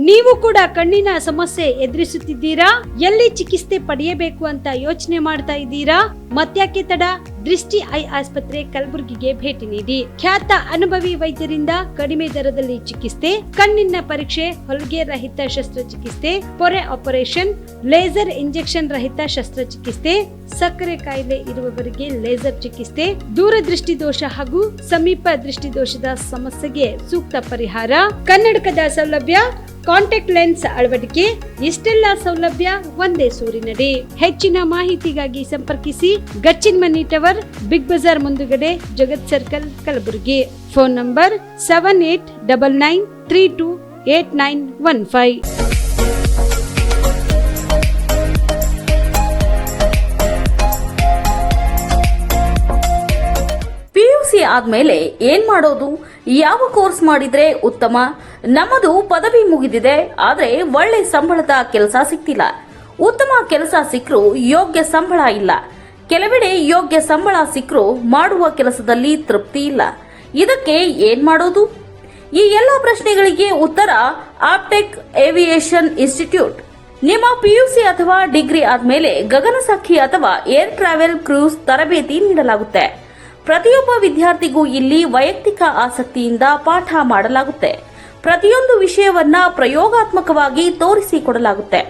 ನೀವು ಕೂಡ ಕಣ್ಣಿನ ಸಮಸ್ಯೆ ಎದುರಿಸುತ್ತಿದ್ದೀರಾ? ಎಲ್ಲಿ ಚಿಕಿತ್ಸೆ ಪಡೆಯಬೇಕು ಅಂತ ಯೋಚನೆ ಮಾಡ್ತಾ ಇದ್ದೀರಾ? ಮತ್ತ್ಯಾಕೆ ತಡ? ದೃಷ್ಟಿ ಐ ಆಸ್ಪತ್ರೆ ಕಲಬುರಗಿಗೆ ಭೇಟಿ ನೀಡಿ. ಖ್ಯಾತ ಅನುಭವಿ ವೈದ್ಯರಿಂದ ಕಡಿಮೆ ದರದಲ್ಲಿ ಚಿಕಿತ್ಸೆ, ಕಣ್ಣಿನ ಪರೀಕ್ಷೆ, ಹೊಲಿಗೆ ರಹಿತ ಶಸ್ತ್ರಚಿಕಿತ್ಸೆ, ಪೊರೆ ಆಪರೇಷನ್, ಲೇಸರ್ ಇಂಜೆಕ್ಷನ್ ರಹಿತ ಶಸ್ತ್ರಚಿಕಿತ್ಸೆ, ಸಕ್ಕರೆ ಕಾಯಿಲೆ ಇರುವವರಿಗೆ ಲೇಸರ್ ಚಿಕಿತ್ಸೆ, ದೂರದೃಷ್ಟಿ ದೋಷ ಹಾಗೂ ಸಮೀಪ ದೃಷ್ಟಿ ದೋಷದ ಸಮಸ್ಯೆಗೆ ಸೂಕ್ತ ಪರಿಹಾರ, ಕನ್ನಡಕದ ಸೌಲಭ್ಯ, ಕಾಂಟ್ಯಾಕ್ಟ್ ಲೆನ್ಸ್ ಅಳವಡಿಕೆ, ಇಷ್ಟೆಲ್ಲ ಸೌಲಭ್ಯ ಒಂದೇ ಸೂರಿನಡಿ. ಹೆಚ್ಚಿನ ಮಾಹಿತಿಗಾಗಿ ಸಂಪರ್ಕಿಸಿ Gachchinmani tower, big Bazaar ಮುಂದುಗಡೆ, Jagat circle, Kalaburagi. Phone number 7899328915. PUC ಆದ್ಮೇಲೆ ಏನ್ ಮಾಡೋದು? ಯಾವ ಕೋರ್ಸ್ ಮಾಡಿದ್ರೆ ಉತ್ತಮ? ನಮ್ಮದು ಪದವಿ ಮುಗಿದಿದೆ, ಆದ್ರೆ ಒಳ್ಳೆ ಸಂಬಳದ ಕೆಲಸ ಸಿಗ್ತಿಲ್ಲ. ಉತ್ತಮ ಕೆಲಸ ಸಿಕ್ಕರೂ ಯೋಗ್ಯ ಸಂಬಳ ಇಲ್ಲ. ಕೆಲವೆಡೆ ಯೋಗ್ಯ ಸಂಬಳ ಸಿಕ್ಕರೂ ಮಾಡುವ ಕೆಲಸದಲ್ಲಿ ತೃಪ್ತಿ ಇಲ್ಲ. ಇದಕ್ಕೆ ಏನ್ ಮಾಡೋದು? ಈ ಎಲ್ಲ ಪ್ರಶ್ನೆಗಳಿಗೆ ಉತ್ತರ ಆಪ್ಟೆಕ್ ಏವಿಯೇಷನ್ ಇನ್ಸ್ಟಿಟ್ಯೂಟ್. ನಿಮ್ಮ PUC ಅಥವಾ ಡಿಗ್ರಿ ಆದ್ಮೇಲೆ ಗಗನಸಖಿ ಅಥವಾ ಏರ್ ಟ್ರಾವೆಲ್ ಕ್ರೂಸ್ ತರಬೇತಿ ನೀಡಲಾಗುತ್ತೆ. ಪ್ರತಿಯೊಬ್ಬ ವಿದ್ಯಾರ್ಥಿಗೂ ಇಲ್ಲಿ ವೈಯಕ್ತಿಕ ಆಸಕ್ತಿಯಿಂದ ಪಾಠ ಮಾಡಲಾಗುತ್ತೆ. ಪ್ರತಿಯೊಂದು ವಿಷಯವನ್ನ ಪ್ರಯೋಗಾತ್ಮಕವಾಗಿ ತೋರಿಸಿಕೊಡಲಾಗುತ್ತೆ.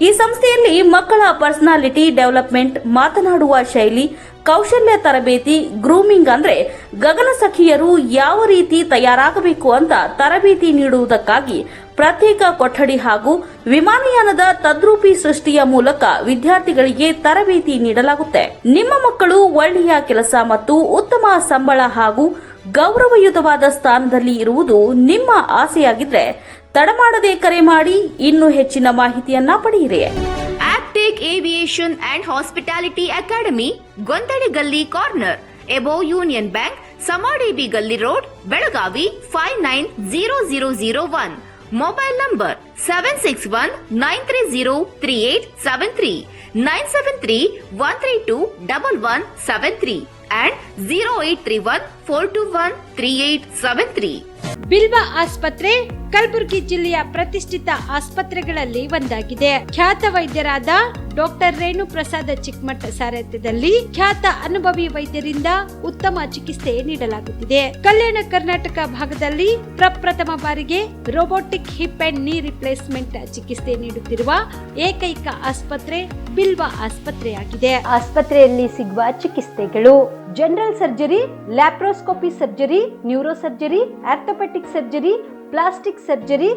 ಈ ಸಂಸ್ಥೆಯಲ್ಲಿ ಮಕ್ಕಳ ಪರ್ಸನಾಲಿಟಿ ಡೆವಲಪ್ಮೆಂಟ್, ಮಾತನಾಡುವ ಶೈಲಿ, ಕೌಶಲ್ಯ ತರಬೇತಿ, ಗ್ರೂಮಿಂಗ್ ಅಂದ್ರೆ ಗಗನಸಖಿಯರು ಯಾವ ರೀತಿ ತಯಾರಾಗಬೇಕು ಅಂತ ತರಬೇತಿ ನೀಡುವುದಕ್ಕಾಗಿ ಪ್ರತ್ಯೇಕ ಕೊಠಡಿ ಹಾಗೂ ವಿಮಾನಯಾನದ ತದ್ರೂಪಿ ಸೃಷ್ಟಿಯ ಮೂಲಕ ವಿದ್ಯಾರ್ಥಿಗಳಿಗೆ ತರಬೇತಿ ನೀಡಲಾಗುತ್ತೆ. ನಿಮ್ಮ ಮಕ್ಕಳು ಒಳ್ಳೆಯ ಕೆಲಸ ಮತ್ತು ಉತ್ತಮ ಸಂಬಳ ಹಾಗೂ ಗೌರವಯುತವಾದ ಸ್ಥಾನದಲ್ಲಿ ಇರುವುದು ನಿಮ್ಮ ಆಸೆಯಾಗಿದ್ರೆ ತಡಮಾಡದೆ ಕರೆ ಮಾಡಿ ಇನ್ನೂ ಹೆಚ್ಚಿನ ಮಾಹಿತಿಯನ್ನ ಪಡೆಯಿರಿ. Aptech aviation and hospitality academy, ಗೊಂದಡಿ ಗಲ್ಲಿ corner, above union bank, Samadevi ಗಲ್ಲಿ road, Belagavi 590001. Mobile number 7619303873, 973-132-1173 and 0831-421-3873. ಬಿಲ್ವ ಆಸ್ಪತ್ರೆ ಕಲಬುರಗಿ ಜಿಲ್ಲೆಯ ಪ್ರತಿಷ್ಠಿತ ಆಸ್ಪತ್ರೆಗಳಲ್ಲಿ ಒಂದಾಗಿದೆ. ಖ್ಯಾತ ವೈದ್ಯರಾದ ಡಾಕ್ಟರ್ ರೇಣು ಪ್ರಸಾದ್ ಚಿಕ್ಕಮಠ ಸಾರಥ್ಯದಲ್ಲಿ ಖ್ಯಾತ ಅನುಭವಿ ವೈದ್ಯರಿಂದ ಉತ್ತಮ ಚಿಕಿತ್ಸೆ ನೀಡಲಾಗುತ್ತಿದೆ. ಕಲ್ಯಾಣ ಕರ್ನಾಟಕ ಭಾಗದಲ್ಲಿ ಪ್ರಪ್ರಥಮ ಬಾರಿಗೆ robotic hip and knee replacement ಚಿಕಿತ್ಸೆ ನೀಡುತ್ತಿರುವ ಏಕೈಕ ಆಸ್ಪತ್ರೆ ಬಿಲ್ವ ಆಸ್ಪತ್ರೆಯಾಗಿದೆ. ಆಸ್ಪತ್ರೆಯಲ್ಲಿ ಸಿಗುವ ಚಿಕಿತ್ಸೆಗಳು: general surgery, laparoscopy surgery, neuro surgery, orthopaedic surgery, plastic surgery,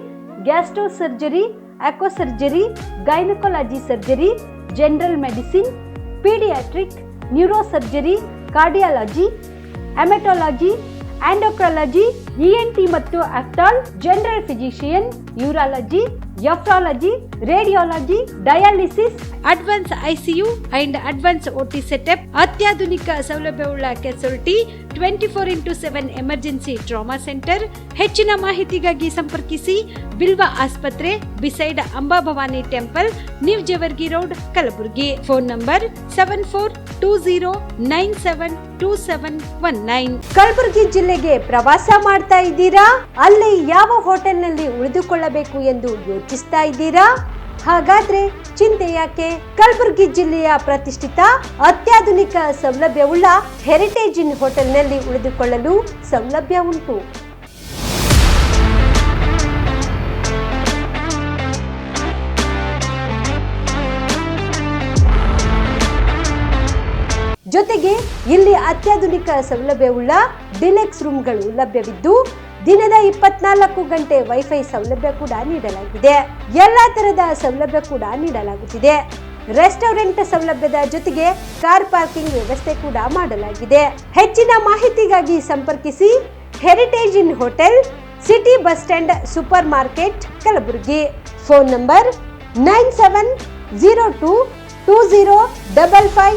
gastro surgery, aqua surgery, gynaecology surgery, general medicine, paediatric, neuro surgery, cardiology, haematology, endocrinology, ENT ಮತ್ತು ophthal, general physician, urology, nephrology, radiology, dialysis, advance ICU and advance OT setup, ಅತ್ಯಾಧುನಿಕ ಸೌಲಭ್ಯವುಳ್ಳ casualty, 24x7 emergency trauma centre. ಹೆಚ್ಚಿನ ಮಾಹಿತಿಗಾಗಿ ಸಂಪರ್ಕಿಸಿ ಬಿಲ್ವ ಆಸ್ಪತ್ರೆ, beside Amba Bhavani temple, new Jevargi road, Kalaburagi. Phone number 7420972719. Kalaburagi ಜಿಲ್ಲೆಗೆ ಪ್ರವಾಸ ಮಾಡ್ತಾ ಇದ್ದೀರಾ? ಅಲ್ಲಿ ಯಾವ ಹೋಟೆಲ್ನಲ್ಲಿ ಉಳಿದುಕೊಳ್ಳಬೇಕು ಎಂದು ಯೋಚಿಸ್ತಾ ಇದ್ದೀರಾ? ಹಾಗಾದ್ರೆ ಚಿಂತೆ ಯಾಕೆ? ಕಲಬುರಗಿ ಜಿಲ್ಲೆಯ ಪ್ರತಿಷ್ಠಿತ ಅತ್ಯಾಧುನಿಕ ಸೌಲಭ್ಯವುಳ್ಳ ಹೆರಿಟೇಜ್ ಇನ್ ಹೋಟೆಲ್ನಲ್ಲಿ ಉಳಿದುಕೊಳ್ಳಲು ಸೌಲಭ್ಯ ಉಂಟು. ಜೊತೆಗೆ ಇಲ್ಲಿ ಅತ್ಯಾಧುನಿಕ ಸೌಲಭ್ಯವುಳ್ಳ ಡಿಲೆಕ್ಸ್ ರೂಮ್ಗಳು ಲಭ್ಯವಿದ್ದು ದಿನದ 24 ಗಂಟೆ ವೈಫೈ ಸೌಲಭ್ಯ ಕೂಡ ನೀಡಲಾಗಿದೆ. ಎಲ್ಲಾ ತರದ ಸೌಲಭ್ಯ ಕೂಡ ನೀಡಲಾಗುತ್ತಿದೆ. ರೆಸ್ಟೋರೆಂಟ್ ಸೌಲಭ್ಯದ ಜೊತೆಗೆ ಕಾರ್ ಪಾರ್ಕಿಂಗ್ ವ್ಯವಸ್ಥೆ ಕೂಡ ಮಾಡಲಾಗಿದೆ. ಹೆಚ್ಚಿನ ಮಾಹಿತಿಗಾಗಿ ಸಂಪರ್ಕಿಸಿ heritage inn hotel, city bus stand, super market, Kalaburagi. Phone number 9702205555.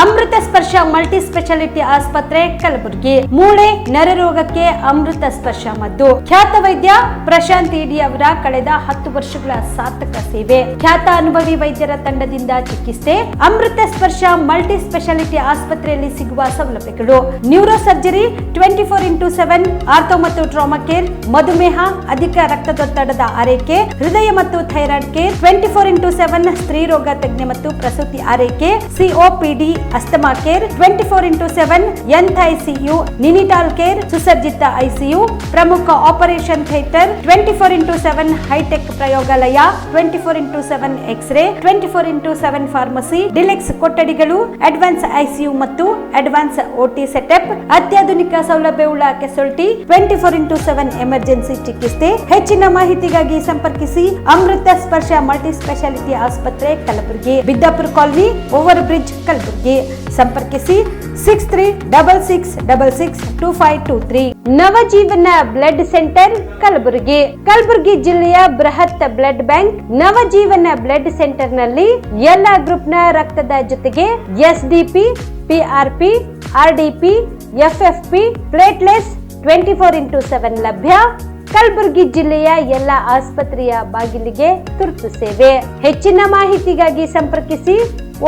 Amrutha Sparsha multi speciality ಆಸ್ಪತ್ರೆ ಕಲಬುರಗಿ. ಮೂಳೆ ನರರೋಗಕ್ಕೆ ಅಮೃತ ಸ್ಪರ್ಶ ಮದ್ದು. ಖ್ಯಾತ ವೈದ್ಯ ಪ್ರಶಾಂತ್ ಇಡಿ ಅವರ ಕಳೆದ 10 ವರ್ಷಗಳ ಸಾರ್ಥಕ ಸೇವೆ. ಖ್ಯಾತ ಅನುಭವಿ ವೈದ್ಯರ ತಂಡದಿಂದ ಚಿಕಿತ್ಸೆ. ಅಮೃತ ಸ್ಪರ್ಶ ಮಲ್ಟಿ ಸ್ಪೆಷಾಲಿಟಿ ಆಸ್ಪತ್ರೆಯಲ್ಲಿ ಸಿಗುವ ಸೌಲಭ್ಯಗಳು: ನ್ಯೂರೋ ಸರ್ಜರಿ 24x7, ಆರ್ಥೋ ಮತ್ತು ಟ್ರಾಮಾ ಕೇರ್, ಮಧುಮೇಹ, ಅಧಿಕ ರಕ್ತದೊತ್ತಡದ ಆರೈಕೆ, ಹೃದಯ ಮತ್ತು ಥೈರಾಯ್ಡ್ ಕೇರ್, 24x7 ಸ್ತ್ರೀ ರೋಗ ತಜ್ಞ ಮತ್ತು ಪ್ರಸೂತಿ ಆರೈಕೆ, COPD asthma care, 24x7 NICU, neonatal care, ಸುಸಜ್ಜಿತ ಐಸಿಯು, ಪ್ರಮುಖ ಆಪರೇಷನ್ ಥಿಯೇಟರ್, 24x7 ಹೈಟೆಕ್ ಪ್ರಯೋಗಾಲಯ, 24x7 x ray, 24x7 pharmacy, deluxe ಕೊಠಡಿಗಳು, ಅಡ್ವಾನ್ಸ್ ಐಸಿಯು ಮತ್ತು ಅಡ್ವಾನ್ಸ್ ಓಟಿ ಸೆಟಪ್, ಅತ್ಯಾಧುನಿಕ ಸೌಲಭ್ಯವುಳ್ಳ ಕೆಸೊಲ್ಟಿ, 24x7 ಎಮರ್ಜೆನ್ಸಿ ಚಿಕಿತ್ಸೆ. ಹೆಚ್ಚಿನ ಮಾಹಿತಿಗಾಗಿ ಸಂಪರ್ಕಿಸಿ ಅಮೃತ ಸ್ಪರ್ಶ ಮಲ್ಟಿ ಸ್ಪೆಷಾಲಿಟಿ ಆಸ್ಪತ್ರೆ Kalaburagi, Biddapura colony, over bridge Kalaburagi. ಸಂಪರ್ಕಿಸಿ 6366662523. Navajeevan blood centre Kalaburagi. ಕಲಬುರಗಿ ಜಿಲ್ಲೆಯ ಬೃಹತ್ blood bank Navajeevan blood centre ನಲ್ಲಿ ಎಲ್ಲಾ ಗ್ರೂಪ್ ನ ರಕ್ತದ ಜೊತೆಗೆ ಎಸ್ಡಿಪಿ, ಪಿಆರ್ಪಿ, ಆರ್ಡಿಪಿ, ಎಫ್ಎಫ್ಪಿ, ಪ್ಲೇಟ್ಲೆಸ್ 24x7 ಲಭ್ಯ. ಕಲಬುರಗಿ ಜಿಲ್ಲೆಯ ಎಲ್ಲ ಆಸ್ಪತ್ರೆಯ ಬಾಗಿಲಿಗೆ ತುರ್ತು ಸೇವೆ. ಹೆಚ್ಚಿನ ಮಾಹಿತಿಗಾಗಿ ಸಂಪರ್ಕಿಸಿ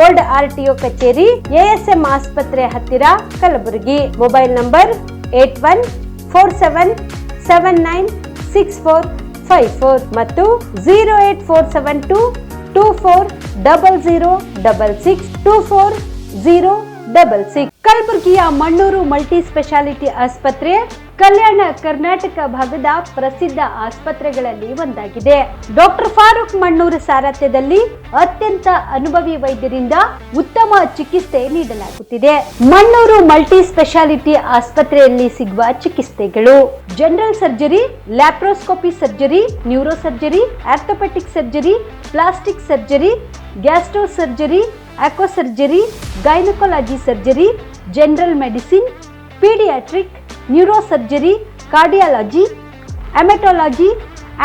ಓಲ್ಡ್ ಆರ್ಟಿಒ ಕಚೇರಿ, ಎಎಸ್ಎಂ ಆಸ್ಪತ್ರೆ ಹತ್ತಿರ ಕಲಬುರಗಿ. ಮೊಬೈಲ್ ನಂಬರ್ 8147796454 ಮತ್ತು 08472240066 ಕಲಬುರಗಿಯ ಮಣ್ಣೂರು ಮಲ್ಟಿ ಸ್ಪೆಷಾಲಿಟಿ ಆಸ್ಪತ್ರೆ ಕಲ್ಯಾಣ ಕರ್ನಾಟಕ ಭಾಗದ ಪ್ರಸಿದ್ಧ ಆಸ್ಪತ್ರೆಗಳಲ್ಲಿ ಒಂದಾಗಿದೆ. ಡಾಕ್ಟರ್ ಫಾರೂಕ್ ಮಣ್ಣೂರು ಸಾರಥ್ಯದಲ್ಲಿ ಅತ್ಯಂತ ಅನುಭವಿ ವೈದ್ಯರಿಂದ ಉತ್ತಮ ಚಿಕಿತ್ಸೆ ನೀಡಲಾಗುತ್ತಿದೆ. ಮಣ್ಣೂರು ಮಲ್ಟಿ ಸ್ಪೆಷಾಲಿಟಿ ಆಸ್ಪತ್ರೆಯಲ್ಲಿ ಸಿಗುವ ಚಿಕಿತ್ಸೆಗಳು: general surgery, laparoscopy surgery, neuro surgery, orthopaedic surgery, plastic surgery, gastro surgery, aqua surgery, gynaecology surgery, general medicine, paediatric, neuro surgery, cardiology, haematology,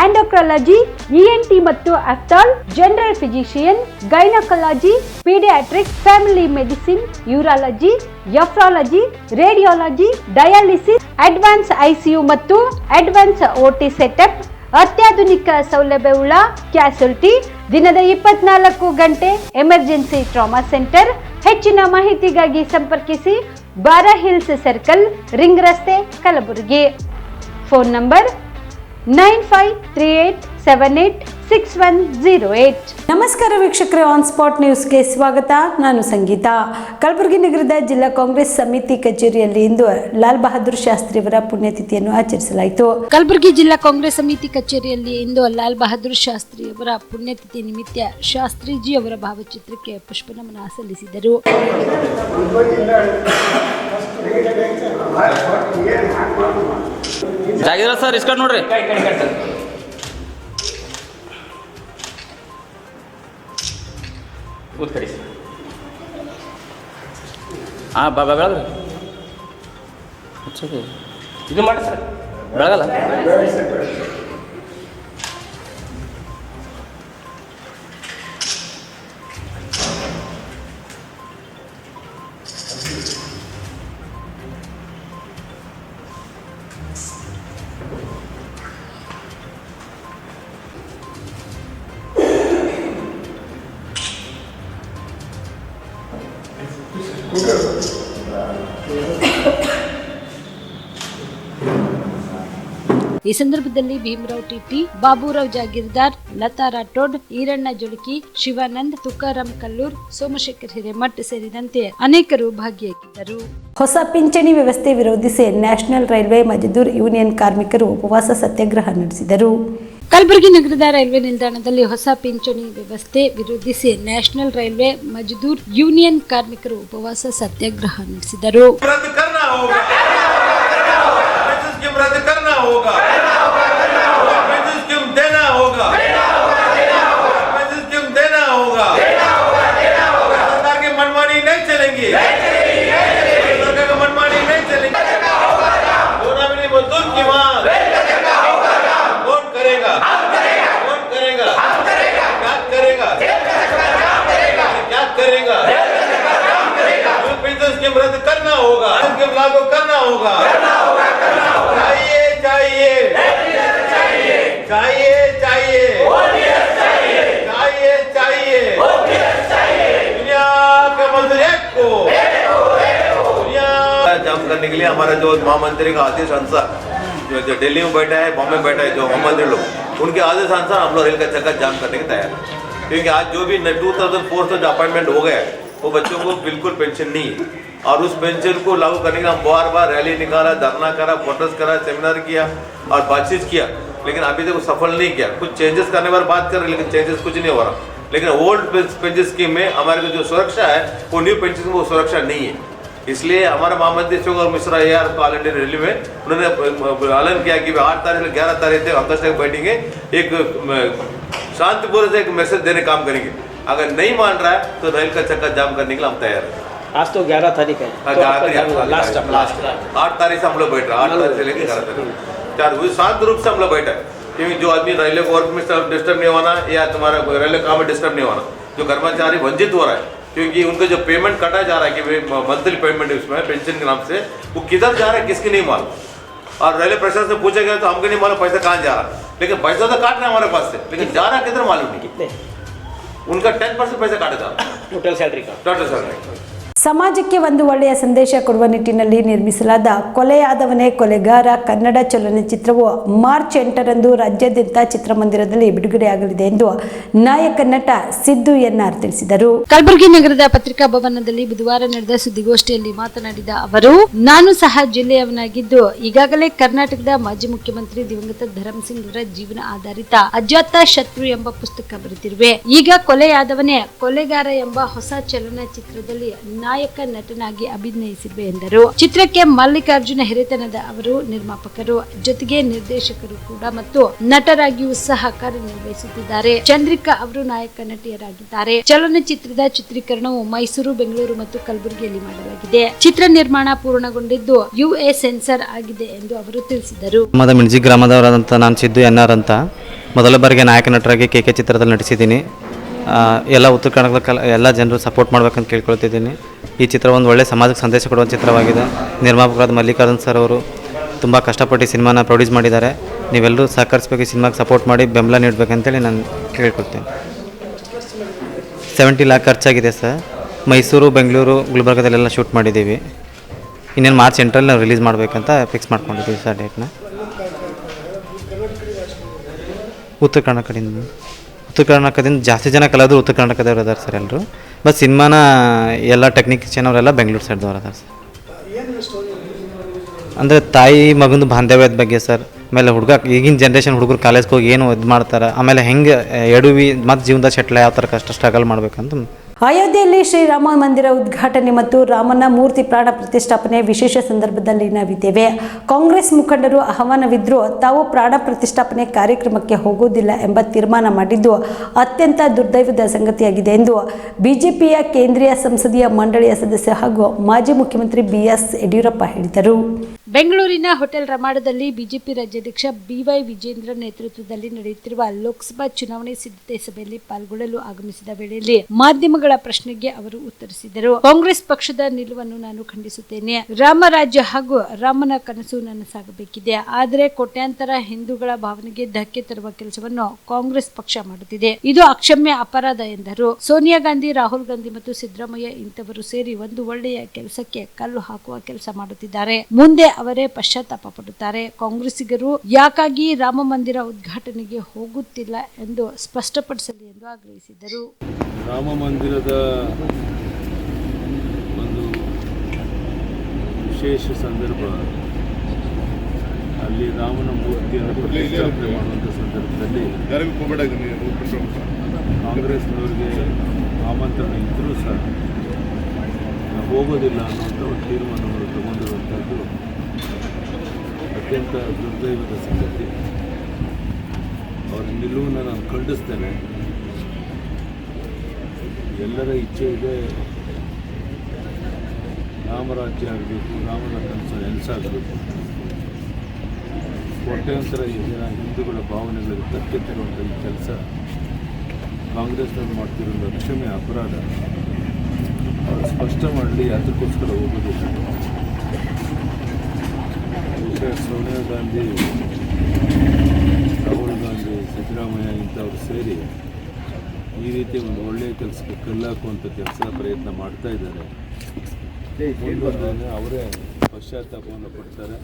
endocrinology, ENT ಮತ್ತು ophthal, general physician, gynaecology, paediatric, family medicine, urology, nephrology, radiology, dialysis, advance ICU ಮತ್ತು advance OT setup, ಅತ್ಯಾಧುನಿಕ ಸೌಲಭ್ಯವುಳ್ಳ ಕ್ಯಾಸುಲ್ಟಿ, ದಿನದ 24 ಗಂಟೆ emergency trauma centre. ಹೆಚ್ಚಿನ ಮಾಹಿತಿಗಾಗಿ ಸಂಪರ್ಕಿಸಿ ಬಾರಾ hills circle, ring ರಸ್ತೆ, ಕಲಬುರಗಿ. Phone number 9538786108. ನಮಸ್ಕಾರ ವೀಕ್ಷಕರೇ, ಆನ್ ಸ್ಪಾಟ್ ನ್ಯೂಸ್ಗೆ ಸ್ವಾಗತ. ನಾನು ಸಂಗೀತ. ಕಲಬುರಗಿ ನಗರದ ಜಿಲ್ಲಾ ಕಾಂಗ್ರೆಸ್ ಸಮಿತಿ ಕಚೇರಿಯಲ್ಲಿ ಇಂದು ಲಾಲ್ ಬಹದ್ದೂರ್ ಶಾಸ್ತ್ರಿ ಅವರ ಪುಣ್ಯತಿಥಿಯನ್ನು ಆಚರಿಸಲಾಯಿತು. ಕಲಬುರಗಿ ಜಿಲ್ಲಾ ಕಾಂಗ್ರೆಸ್ ಸಮಿತಿ ಕಚೇರಿಯಲ್ಲಿ ಇಂದು ಲಾಲ್ ಬಹದ್ದೂರ್ ಶಾಸ್ತ್ರಿ ಅವರ ಪುಣ್ಯತಿಥಿ ನಿಮಿತ್ತ ಶಾಸ್ತ್ರೀಜಿ ಅವರ ಭಾವಚಿತ್ರಕ್ಕೆ ಪುಷ್ಪನಮನ ಸಲ್ಲಿಸಿದರು. ಜಾಗಿರ ಸರ್ ಇಸ್ಕೊಂಡು ನೋಡ್ರಿ. ಕಡಿ ಹಾಂ ಬೆಳಗ್ರಿ ಇದು ಮಾಡಿ ಸರ್ ಬೆಳಗಲ್ಲ. ಈ ಸಂದರ್ಭದಲ್ಲಿ ಭೀಮರಾವ್ ಟಿಟಿ, ಬಾಬುರಾವ್ ಜಾಗೀರ್ದಾರ್, ಲತಾ ರಾಠೋಡ್, ಈರಣ್ಣ ಜೊಳಕಿ, ಶಿವಾನಂದ್, ತುಕಾರಾಮ್ ಕಲ್ಲೂರ್, ಸೋಮಶೇಖರ್ ಹಿರೇಮಠ್ ಸೇರಿದಂತೆ ಅನೇಕರು ಭಾಗಿಯಾಗಿದ್ದರು. ಹೊಸ ಪಿಂಚಣಿ ವ್ಯವಸ್ಥೆ ವಿರೋಧಿಸಿ ನ್ಯಾಷನಲ್ ರೈಲ್ವೆ ಮಜ್ದೂರ್ ಯೂನಿಯನ್ ಕಾರ್ಮಿಕರು ಉಪವಾಸ ಸತ್ಯಾಗ್ರಹ ನಡೆಸಿದರು. ಕಲಬುರಗಿ ನಗರದ ರೈಲ್ವೆ ನಿಲ್ದಾಣದಲ್ಲಿ ಹೊಸ ಪಿಂಚಣಿ ವ್ಯವಸ್ಥೆ ವಿರೋಧಿಸಿ ನ್ಯಾಷನಲ್ ರೈಲ್ವೆ ಮಜ್ದೂರ್ ಯೂನಿಯನ್ ಕಾರ್ಮಿಕರು ಉಪವಾಸ ಸತ್ಯಾಗ್ರಹ ನಡೆಸಿದರು. स्कीम लागू करना होगा। चाहिए चाहिए चाहिए चाहिए चाहिए चाहिए दुनिया के मजदूर को दुनिया जाम करने के लिए हमारा जो महामंत्री का आदेश अनुसार जो दिल्ली में बैठा है, बॉम्बे में बैठा है, जो महामंत्री लोग उनके आदेश अनुसार हम लोग रेल का चक्कर जाम करने के तैयार है। क्योंकि आज जो भी 2004 से जो अपॉइंटमेंट हो गया है वो बच्चों को बिल्कुल पेंशन नहीं है, और उस पेंशन को लागू करने के लिए हम बार बार रैली निकाला, धरना करा, प्रोटेस्ट करा, सेमिनार किया और बातचीत किया, लेकिन अभी तक सफल नहीं किया। कुछ चेंजेस करने पर बात कर रहे, लेकिन चेंजेस कुछ नहीं हो रहा। लेकिन ओल्ड पेंशन स्कीम में हमारे को जो सुरक्षा है वो न्यू पेंशन में वो सुरक्षा नहीं है। इसलिए हमारा महामंत्री Ashok Mishra AR all India rally में उन्होंने ऐलान किया कि 8 तारीख से 11 तारीख तक हम 10 तक बैठेंगे, एक शांतिपूर्ण से एक मैसेज देने काम करेंगे। अगर नहीं मान रहा है तो रेल का चक्कर जाम करने के लिए हम तैयार हैं। आज तो 11 तारीख है, लास्ट 8 तारीख से हम लोग बैठ रहे हैं, 8 तारीख से लेकर 11 तारीख शांत रूप से हम लोग बैठे हैं। क्योंकि जो आदमी रेलवे को वर्क में डिस्टर्ब नहीं होना या तुम्हारा रेलवे काम में डिस्टर्ब नहीं होना, जो कर्मचारी वंचित हो रहा है क्योंकि उनका जो पेमेंट कटा जा रहा है कि मंथली पेमेंट उसमें पेंशन के नाम से, वो किधर जा रहा है किसकी नहीं मालूम। और रेलवे प्रशासन से पूछा गया तो हमको नहीं मालूम पैसा कहाँ जा रहा है, लेकिन पैसा तो काट रहे हैं हमारे पास से, लेकिन जा रहा है किधर मालूम नहीं। कितने उनका 10% पैसा काटा जा रहा है टोटल सैलरी का। Total salary. ಸಮಾಜಕ್ಕೆ ಒಂದು ಒಳ್ಳೆಯ ಸಂದೇಶ ಕೊಡುವ ನಿಟ್ಟಿನಲ್ಲಿ ನಿರ್ಮಿಸಲಾದ ಕೊಲೆಯಾದವನೇ ಕೊಲೆಗಾರ ಕನ್ನಡ ಚಲನಚಿತ್ರವು ಮಾರ್ಚ್ 8ರಂದು ರಾಜ್ಯಾದ್ಯಂತ ಚಿತ್ರಮಂದಿರದಲ್ಲಿ ಬಿಡುಗಡೆಯಾಗಲಿದೆ ಎಂದು ನಾಯಕ ನಟ ಸಿದ್ದು ಎನ್ಆರ್ ತಿಳಿಸಿದರು. ಕಲಬುರಗಿ ನಗರದ ಪತ್ರಿಕಾ ಭವನದಲ್ಲಿ ಬುಧವಾರ ನಡೆದ ಸುದ್ದಿಗೋಷ್ಠಿಯಲ್ಲಿ ಮಾತನಾಡಿದ ಅವರು, ನಾನು ಸಹ ಜಿಲ್ಲೆಯವನಾಗಿದ್ದು ಈಗಾಗಲೇ ಕರ್ನಾಟಕದ ಮಾಜಿ ಮುಖ್ಯಮಂತ್ರಿ ದಿವಂಗತ ಧರ್ಮಸಿಂಗ್ ಅವರ ಜೀವನ ಆಧಾರಿತ ಅಜಾತ ಶತ್ರು ಎಂಬ ಪುಸ್ತಕ ಬರೆದಿರುವೆ. ಈಗ ಕೊಲೆಯಾದವನೇ ಕೊಲೆಗಾರ ಎಂಬ ಹೊಸ ಚಲನಚಿತ್ರದಲ್ಲಿ ನಾಯಕ ನಟನಾಗಿ ಅಭಿನಯಿಸಿರುವೆ ಎಂದರು. ಚಿತ್ರಕ್ಕೆ ಮಲ್ಲಿಕಾರ್ಜುನ ಹಿರೇತನದ ಅವರು ನಿರ್ಮಾಪಕರು, ಜೊತೆಗೆ ನಿರ್ದೇಶಕರು ಕೂಡ ಮತ್ತು ನಟರಾಗಿಯೂ ಸಹ ಕಾರ್ಯನಿರ್ವಹಿಸುತ್ತಿದ್ದಾರೆ. ಚಂದ್ರಿಕಾ ಅವರು ನಾಯಕ ನಟಿಯರಾಗಿದ್ದಾರೆ. ಚಲನಚಿತ್ರದ ಚಿತ್ರೀಕರಣವು ಮೈಸೂರು, ಬೆಂಗಳೂರು ಮತ್ತು ಕಲಬುರಗಿಯಲ್ಲಿ ಮಾಡಲಾಗಿದೆ. ಚಿತ್ರ ನಿರ್ಮಾಣ ಪೂರ್ಣಗೊಂಡಿದ್ದು UA ಸೆನ್ಸರ್ ಆಗಿದೆ ಎಂದು ಅವರು ತಿಳಿಸಿದರು. ಮಿಣಜಿ ಗ್ರಾಮದವರಾದಂಥ ನಾನು ಸಿದ್ದು ಎನ್ಆರ್ ಅಂತ ಮೊದಲ ಬಾರಿಗೆ ನಾಯಕ ನಟರಾಗಿ KK ಚಿತ್ರದಲ್ಲಿ ನಟಿಸಿದ್ದೀನಿ. ಎಲ್ಲ ಉತ್ತರ ಕರ್ನಾಟಕದ ಎಲ್ಲ ಜನರು ಸಪೋರ್ಟ್ ಮಾಡ್ಬೇಕಂತ ಕೇಳ್ಕೊಳ್ತಿದ್ದೀನಿ. ಈ ಚಿತ್ರ ಒಂದು ಒಳ್ಳೆಯ ಸಮಾಜಕ್ಕೆ ಸಂದೇಶ ಕೊಡುವ ಚಿತ್ರವಾಗಿದೆ. ನಿರ್ಮಾಪಕರಾದ ಮಲ್ಲಿಕಾರ್ಜುನ್ ಸರ್ ಅವರು ತುಂಬ ಕಷ್ಟಪಟ್ಟು ಸಿನಿಮಾನ ಪ್ರೊಡ್ಯೂಸ್ ಮಾಡಿದ್ದಾರೆ. ನೀವೆಲ್ಲರೂ ಸಹಕರಿಸಬೇಕು, ಈ ಸಿನಿಮಾಗೆ ಸಪೋರ್ಟ್ ಮಾಡಿ ಬೆಂಬಲ ನೀಡಬೇಕಂತೇಳಿ ನಾನು ಕೇಳ್ಕೊಳ್ತೀನಿ. 70 ಲಾಖ್ ಖರ್ಚಾಗಿದೆ ಸರ್. ಮೈಸೂರು, ಬೆಂಗಳೂರು, ಗುಲ್ಬರ್ಗದಲ್ಲೆಲ್ಲ ಶೂಟ್ ಮಾಡಿದ್ದೀವಿ. ಇನ್ನೇನು ಮಾರ್ಚ್ 8ರಲ್ಲಿ ನಾವು ರಿಲೀಸ್ ಮಾಡಬೇಕಂತ ಫಿಕ್ಸ್ ಮಾಡ್ಕೊಂಡಿದ್ದೀವಿ ಸರ್ ಡೇಟ್ನ. ಉತ್ತರ ಕರ್ನಾಟಕದಿಂದ ಜಾಸ್ತಿ ಜನ ಕಲಾವಿದರು ಉತ್ತರ ಕರ್ನಾಟಕದವ್ರು ಅದಾರೆ ಸರ್ ಎಲ್ಲರೂ. ಬಟ್ ಸಿನಿಮಾನ ಎಲ್ಲ ಟೆಕ್ನಿಷಿಯನ್ ಅವರೆಲ್ಲ ಬೆಂಗಳೂರು ಸೈಡ್ದವ್ರು ಅದಾರೆ ಸರ್. ಅಂದರೆ ತಾಯಿ ಮಗಂದು ಬಾಂಧವ್ಯದ ಬಗ್ಗೆ ಸರ್. ಆಮೇಲೆ ಈಗಿನ ಜನ್ರೇಷನ್ ಹುಡುಗರು ಕಾಲೇಜ್ಗೆ ಹೋಗಿ ಏನು ಇದು ಮಾಡ್ತಾರೆ, ಆಮೇಲೆ ಹೆಂಗೆ ಎಡುವಿ ಮತ್ತು ಜೀವನದ ಶೆಟ್ಲ ಯಾವ ಥರ ಕಷ್ಟ ಸ್ಟ್ರಗಲ್ ಮಾಡಬೇಕಂತ. ಅಯೋಧ್ಯೆಯಲ್ಲಿ ಶ್ರೀರಾಮ ಮಂದಿರ ಉದ್ಘಾಟನೆ ಮತ್ತು ರಾಮನ ಮೂರ್ತಿ ಪ್ರಾಣ ಪ್ರತಿಷ್ಠಾಪನೆ ವಿಶೇಷ ಸಂದರ್ಭದಲ್ಲಿ ನಾವಿದ್ದೇವೆ. ಕಾಂಗ್ರೆಸ್ ಮುಖಂಡರು ಆಹ್ವಾನವಿದ್ದರೂ ತಾವು ಪ್ರಾಣ ಪ್ರತಿಷ್ಠಾಪನೆ ಕಾರ್ಯಕ್ರಮಕ್ಕೆ ಹೋಗುವುದಿಲ್ಲ ಎಂಬ ತೀರ್ಮಾನ ಮಾಡಿದ್ದು ಅತ್ಯಂತ ದುರ್ದೈವದ ಸಂಗತಿಯಾಗಿದೆ ಎಂದು ಬಿಜೆಪಿಯ ಕೇಂದ್ರೀಯ ಸಂಸದೀಯ ಮಂಡಳಿಯ ಸದಸ್ಯ ಹಾಗೂ ಮಾಜಿ ಮುಖ್ಯಮಂತ್ರಿ BS ಯಡಿಯೂರಪ್ಪ ಹೇಳಿದರು. ಬೆಂಗಳೂರಿನ ಹೋಟೆಲ್ ರಮಾಡದಲ್ಲಿ ಬಿಜೆಪಿ ರಾಜ್ಯಾಧ್ಯಕ್ಷ BY ವಿಜೇಂದ್ರ ನೇತೃತ್ವದಲ್ಲಿ ನಡೆಯುತ್ತಿರುವ ಲೋಕಸಭಾ ಚುನಾವಣೆ ಸಿದ್ಧತೆ ಸಭೆಯಲ್ಲಿ ಪಾಲ್ಗೊಳ್ಳಲು ಆಗಮಿಸಿದ ವೇಳೆಯಲ್ಲಿ ಮಾಧ್ಯಮಗಳ ಪ್ರಶ್ನೆಗೆ ಅವರು ಉತ್ತರಿಸಿದರು. ಕಾಂಗ್ರೆಸ್ ಪಕ್ಷದ ನಿಲುವನ್ನು ನಾನು ಖಂಡಿಸುತ್ತೇನೆ. ರಾಮರಾಜ್ಯ ಹಾಗೂ ರಾಮನ ಕನಸು ನನಸಾಗಬೇಕಿದೆ. ಆದರೆ ಕೋಟ್ಯಾಂತರ ಹಿಂದೂಗಳ ಭಾವನೆಗೆ ಧಕ್ಕೆ ತರುವ ಕೆಲಸವನ್ನು ಕಾಂಗ್ರೆಸ್ ಪಕ್ಷ ಮಾಡುತ್ತಿದೆ. ಇದು ಅಕ್ಷಮ್ಯ ಅಪರಾಧ ಎಂದರು. ಸೋನಿಯಾ ಗಾಂಧಿ, ರಾಹುಲ್ ಗಾಂಧಿ ಮತ್ತು ಸಿದ್ದರಾಮಯ್ಯ ಇಂಥವರು ಸೇರಿ ಒಂದು ಒಳ್ಳೆಯ ಕೆಲಸಕ್ಕೆ ಕಲ್ಲು ಹಾಕುವ ಕೆಲಸ ಮಾಡುತ್ತಿದ್ದಾರೆ. ಮುಂದೆ ಅವರೇ ಪಶ್ಚಾತ್ತಾಪ ಪಡುತ್ತಾರೆ. ಕಾಂಗ್ರೆಸ್ಸಿಗರು ಯಾಕಾಗಿ ರಾಮ ಮಂದಿರ ಉದ್ಘಾಟನೆಗೆ ಹೋಗುತ್ತಿಲ್ಲ ಎಂದು ಸ್ಪಷ್ಟಪಡಿಸಲಿ ಎಂದು ಆಗ್ರಹಿಸಿದರು. ರಾಮ ಮಂದಿರದ ಒಂದು ವಿಶೇಷ ಸಂದರ್ಭ, ಅಲ್ಲಿ ರಾಮನ ಮೂರ್ತಿಯನ್ನು ಪ್ರತಿಷ್ಠಾಪನೆ ಮಾಡುವಂಥ ಸಂದರ್ಭದಲ್ಲಿ ಕಾಂಗ್ರೆಸ್ನವರಿಗೆ ಆಮಂತ್ರಣ ಇದ್ದರೂ ಸಹ ಹೋಗೋದಿಲ್ಲ ಅನ್ನುವಂಥ ಒಂದು ತೀರ್ಮಾನವನ್ನು ತಗೊಂಡಿರುವಂಥದ್ದು ಅತ್ಯಂತ ದುರ್ದೈವದ ಸಂಗತಿ. ಅವರ ನಿಲುವನ್ನು ನಾನು ಖಂಡಿಸ್ತೇನೆ. ಎಲ್ಲರ ಇಚ್ಛೆ ಇದೆ ರಾಮರಾಜ್ಯ ಆಗಬೇಕು, ರಾಮನ ಕನಸು ನೆನಸಾಗಬೇಕು. ಕೋಟ್ಯಾಂತರ ಜನ ಹಿಂದೂಗಳ ಭಾವನೆಗಳಿಗೆ ಧಕ್ಕೆ ತರುವಂಥ ಈ ಕೆಲಸ ಕಾಂಗ್ರೆಸ್ನವ್ರು ಮಾಡ್ತಿರೋದು ಅಕ್ಷಮ್ಯ ಅಪರಾಧ. ಅವರು ಸ್ಪಷ್ಟ ಮಾಡಲಿ, ಅದಕ್ಕೋಸ್ಕರ ಹೋಗೋದಿಲ್ಲ. ಬಹುಶಃ ಸೋನಿಯಾ ಗಾಂಧಿ, ರಾಹುಲ್ ಗಾಂಧಿ, ಸಿದ್ದರಾಮಯ್ಯ ಇಂಥವ್ರು ಸೇರಿ ಈ ರೀತಿ ಒಂದು ಒಳ್ಳೆಯ ಕೆಲಸಕ್ಕೆ ಕಲ್ಲಾಕುವಂಥ ಪ್ರಯತ್ನ ಮಾಡ್ತಾ ಇದ್ದಾರೆ. ಮುಂದೆ ಅವರೇ ಪಶ್ಚಾತ್ತಾಪವನ್ನು ಪಡ್ತಾರೆ.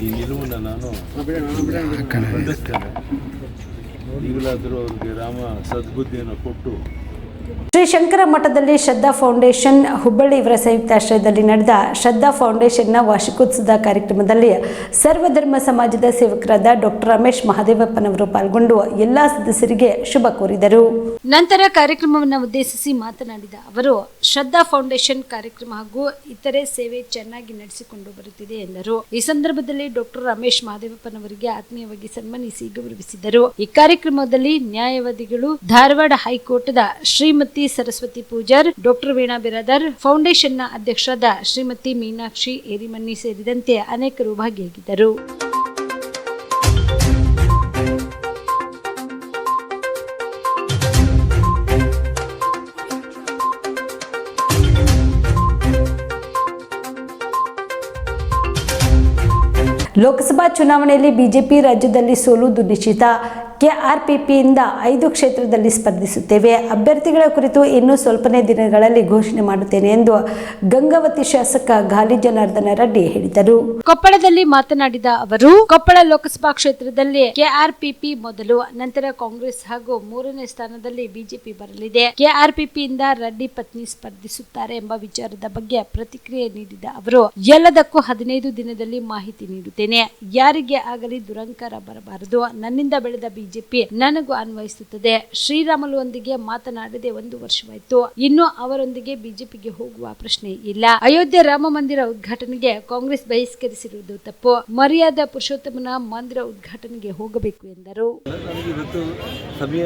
ಈ ನಿಲುವನ್ನು ನಾನು ಖಂಡಿಸ್ತೇನೆ. ಈಗಲಾದರೂ ಅವ್ರಿಗೆ ರಾಮ ಸದ್ಬುದ್ಧಿಯನ್ನು ಕೊಟ್ಟು ಶ್ರೀ ಶಂಕರ ಮಠದಲ್ಲಿ ಶ್ರದ್ಧಾ ಫೌಂಡೇಶನ್ ಹುಬ್ಬಳ್ಳಿ ಇವರ ಸಂಯುಕ್ತಾಶ್ರಯದಲ್ಲಿ ನಡೆದ ಶ್ರದ್ಧಾ ಫೌಂಡೇಶನ್ನ ವಾರ್ಷಿಕೋತ್ಸವದ ಕಾರ್ಯಕ್ರಮದಲ್ಲಿ ಸರ್ವಧರ್ಮ ಸಮಾಜದ ಸೇವಕರಾದ ಡಾಕ್ಟರ್ ರಮೇಶ್ ಮಹದೇವಪ್ಪನವರು ಪಾಲ್ಗೊಂಡು ಎಲ್ಲಾ ಸದಸ್ಯರಿಗೆ ಶುಭ ಕೋರಿದರು. ನಂತರ ಕಾರ್ಯಕ್ರಮವನ್ನು ಉದ್ದೇಶಿಸಿ ಮಾತನಾಡಿದ ಅವರು, ಶ್ರದ್ಧಾ ಫೌಂಡೇಶನ್ ಕಾರ್ಯಕ್ರಮ ಹಾಗೂ ಇತರೆ ಸೇವೆ ಚೆನ್ನಾಗಿ ನಡೆಸಿಕೊಂಡು ಬರುತ್ತಿದೆ ಎಂದರು. ಈ ಸಂದರ್ಭದಲ್ಲಿ ಡಾಕ್ಟರ್ ರಮೇಶ್ ಮಹದೇವಪ್ಪನವರಿಗೆ ಆತ್ಮೀಯವಾಗಿ ಸನ್ಮಾನಿಸಿ ಗೌರವಿಸಿದರು. ಈ ಕಾರ್ಯಕ್ರಮದಲ್ಲಿ ನ್ಯಾಯವಾದಿಗಳು, ಧಾರವಾಡ ಹೈಕೋರ್ಟ್ದ ಶ್ರೀಮತಿ ಸರಸ್ವತಿ ಪೂಜಾರ್, ಡಾಕ್ಟರ್ ವೀಣಾ ಬಿರಾದರ್, ಫೌಂಡೇಶನ್ನ ಅಧ್ಯಕ್ಷರಾದ ಶ್ರೀಮತಿ ಮೀನಾಕ್ಷಿ ಏರಿಮಣ್ಣಿ ಸೇರಿದಂತೆ ಅನೇಕರು ಭಾಗಿಯಾಗಿದ್ದರು. ಲೋಕಸಭಾ ಚುನಾವಣೆಯಲ್ಲಿ ಬಿಜೆಪಿ ರಾಜ್ಯದಲ್ಲಿ ಸೋಲುವುದು ನಿಶ್ಚಿತ. ಕೆಆರ್ಪಿಪಿಯಿಂದ 5 ಕ್ಷೇತ್ರದಲ್ಲಿ ಸ್ಪರ್ಧಿಸುತ್ತೇವೆ. ಅಭ್ಯರ್ಥಿಗಳ ಕುರಿತು ಇನ್ನೂ ಸ್ವಲ್ಪನೇ ದಿನಗಳಲ್ಲಿ ಘೋಷಣೆ ಮಾಡುತ್ತೇನೆ ಎಂದು ಗಂಗಾವತಿ ಶಾಸಕ ಗಾಲಿ ಜನಾರ್ದನ ರೆಡ್ಡಿ ಹೇಳಿದರು. ಕೊಪ್ಪಳದಲ್ಲಿ ಮಾತನಾಡಿದ ಅವರು, ಕೊಪ್ಪಳ ಲೋಕಸಭಾ ಕ್ಷೇತ್ರದಲ್ಲಿ ಕೆಆರ್ಪಿಪಿ ಮೊದಲು, ನಂತರ ಕಾಂಗ್ರೆಸ್ ಹಾಗೂ 3ನೇ ಸ್ಥಾನದಲ್ಲಿ ಬಿಜೆಪಿ ಬರಲಿದೆ. ಕೆಆರ್ಪಿಪಿಯಿಂದ ರೆಡ್ಡಿ ಪತ್ನಿ ಸ್ಪರ್ಧಿಸುತ್ತಾರೆ ಎಂಬ ವಿಚಾರದ ಬಗ್ಗೆ ಪ್ರತಿಕ್ರಿಯೆ ನೀಡಿದ ಅವರು, ಎಲ್ಲದಕ್ಕೂ 15 ದಿನದಲ್ಲಿ ಮಾಹಿತಿ ನೀಡುತ್ತೇನೆ. ಯಾರಿಗೆ ಆಗಲಿ ದುರಂಕಾರ ಬರಬಾರದು. ನನ್ನಿಂದ ಬೆಳೆದ ಬಿಜೆಪಿ ನನಗೂ ಅನ್ವಯಿಸುತ್ತದೆ. ಶ್ರೀರಾಮುಲುವೊಂದಿಗೆ ಮಾತನಾಡದೆ 1 ವರ್ಷವಾಯಿತು. ಇನ್ನು ಅವರೊಂದಿಗೆ ಬಿಜೆಪಿಗೆ ಹೋಗುವ ಪ್ರಶ್ನೆ ಇಲ್ಲ. ಅಯೋಧ್ಯೆ ರಾಮ ಮಂದಿರ ಉದ್ಘಾಟನೆಗೆ ಕಾಂಗ್ರೆಸ್ ಬಹಿಷ್ಕರಿಸಿರುವುದು ತಪ್ಪು. ಮರ್ಯಾದಾ ಪುರುಷೋತ್ತಮನ ಮಂದಿರ ಉದ್ಘಾಟನೆಗೆ ಹೋಗಬೇಕು ಎಂದರು. ನನಗೆ ಇವತ್ತು ಸಮಯ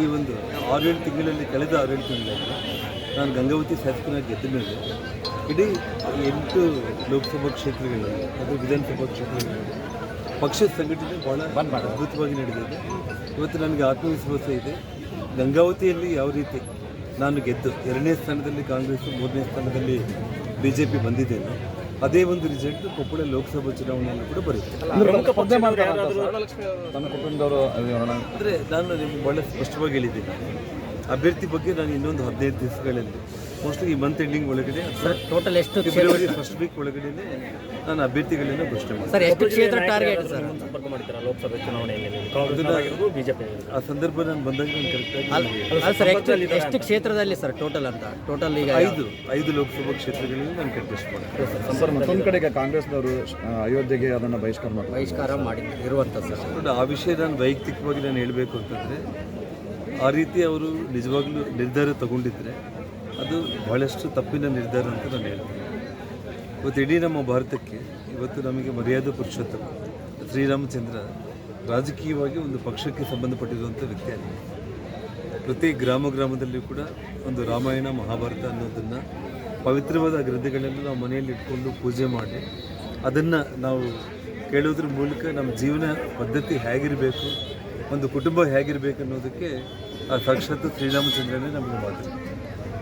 ಈ ಒಂದು 6-7 ತಿಂಗಳಲ್ಲಿ, ಕಳೆದ 6-7 ತಿಂಗಳಲ್ಲಿ ನಾನು ಗಂಗಾವತಿ ಶಾಸಕನಾಗಿ ಗೆದ್ದ ಮೇಲೆ ಇಡೀ 8 ಲೋಕಸಭಾ ಕ್ಷೇತ್ರಗಳಲ್ಲಿ ಅದು ವಿಧಾನಸಭಾ ಕ್ಷೇತ್ರಗಳಲ್ಲಿ ಪಕ್ಷದ ಸಂಘಟನೆ ಭಾಳ ಅದ್ಭುತವಾಗಿ ನಡೆದಿದೆ. ಇವತ್ತು ನನಗೆ ಆತ್ಮವಿಶ್ವಾಸ ಇದೆ. ಗಂಗಾವತಿಯಲ್ಲಿ ಯಾವ ರೀತಿ ನಾನು ಗೆದ್ದು 2ನೇ ಸ್ಥಾನದಲ್ಲಿ ಕಾಂಗ್ರೆಸ್, 3ನೇ ಸ್ಥಾನದಲ್ಲಿ ಬಿಜೆಪಿ ಬಂದಿದ್ದೇನೆ, ಅದೇ ಒಂದು ರಿಸಲ್ಟ್ ಕೊಪ್ಪಳ ಲೋಕಸಭಾ ಚುನಾವಣೆಯಲ್ಲೂ ಕೂಡ ಬರುತ್ತೆ. ಅಂದರೆ ನಾನು ನಿಮ್ಗೆ ಭಾಳ ಸ್ಪಷ್ಟವಾಗಿ ಹೇಳಿದ್ದೀನಿ. ಅಭ್ಯರ್ಥಿ ಬಗ್ಗೆ ನಾನು ಇನ್ನೊಂದು 15 ದಿವಸಗಳಲ್ಲಿ, ಮೋಸ್ಟ್ಲಿ ಈ ಮಂತ್ ಎಂಡಿಂಗ್ ಒಳಗಡೆ, ಟೋಟಲ್ ಎಷ್ಟು ಫೆಬ್ರವರಿ ಫಸ್ಟ್ ವೀಕ್ ಒಳಗಡೆ ನಾನು ಅಭ್ಯರ್ಥಿಗಳನ್ನು ಘೋಷಣೆ ಮಾಡ್ತೀನಿ. ಸರ್, ಎಷ್ಟು ಕ್ಷೇತ್ರ ಟಾರ್ಗೆಟ್ ಸರ್ ಸಂಪರ್ಕ ಮಾಡ್ತೀರಾ ಲೋಕಸಭೆ ಚುನಾವಣೆಯಲ್ಲಿ? ಬಿಜೆಪಿ ಆ ಸಂದರ್ಭ ನಾನು ಬಂದಾಗ ನಾನು ಕರೆಕ್ಟಾಗಿ ಎಷ್ಟು ಕ್ಷೇತ್ರದಲ್ಲಿ ಸರ್ ಟೋಟಲ್ ಅಂತ? ಟೋಟಲ್ ಈಗ 5 ಲೋಕಸಭಾ ಕ್ಷೇತ್ರಗಳಲ್ಲಿ ನಾನು ಕಂಟೆಸ್ಟ್ ಮಾಡ್ತೀನಿ. ಸರ್, ಮತ್ತೊಂದು ಕಡೆಗೆ ಕಾಂಗ್ರೆಸ್ನವರು ಅಯೋಧ್ಯೆಗೆ ಅದನ್ನು ಬಹಿಷ್ಕಾರ ಮಾಡಿ ಇರುವಂಥ ಸರ್, ಆ ವಿಷಯ ನಾನು ವೈಯಕ್ತಿಕವಾಗಿ ನಾನು ಹೇಳಬೇಕು ಅಂತಂದರೆ, ಆ ರೀತಿ ಅವರು ನಿಜವಾಗ್ಲೂ ನಿರ್ಧಾರ ತಗೊಂಡಿದ್ರೆ ಅದು ಬಹಳಷ್ಟು ತಪ್ಪಿನ ನಿರ್ಧಾರ ಅಂತ ನಾನು ಹೇಳ್ತೀನಿ. ಇವತ್ತು ಇಡೀ ನಮ್ಮ ಭಾರತಕ್ಕೆ ಇವತ್ತು ನಮಗೆ ಮರ್ಯಾದಾ ಪುರುಷೋತ್ತಮ ಶ್ರೀರಾಮಚಂದ್ರ ರಾಜಕೀಯವಾಗಿ ಒಂದು ಪಕ್ಷಕ್ಕೆ ಸಂಬಂಧಪಟ್ಟಿರುವಂಥ ವ್ಯಕ್ತಿಯಾಗಿದೆ. ಪ್ರತಿ ಗ್ರಾಮದಲ್ಲಿ ಕೂಡ ಒಂದು ರಾಮಾಯಣ, ಮಹಾಭಾರತ ಅನ್ನೋದನ್ನು ಪವಿತ್ರವಾದ ಗ್ರಂಥಗಳನ್ನು ನಾವು ಮನೆಯಲ್ಲಿ ಇಟ್ಕೊಂಡು ಪೂಜೆ ಮಾಡಿ ಅದನ್ನು ನಾವು ಕೇಳೋದ್ರ ಮೂಲಕ ನಮ್ಮ ಜೀವನ ಪದ್ಧತಿ ಹೇಗಿರಬೇಕು, ಒಂದು ಕುಟುಂಬ ಹೇಗಿರಬೇಕು ಅನ್ನೋದಕ್ಕೆ ಆ ಸಾಕ್ಷಾತ್ ಶ್ರೀರಾಮಚಂದ್ರನೇ ನಮಗೆ ಮಾದರಿ.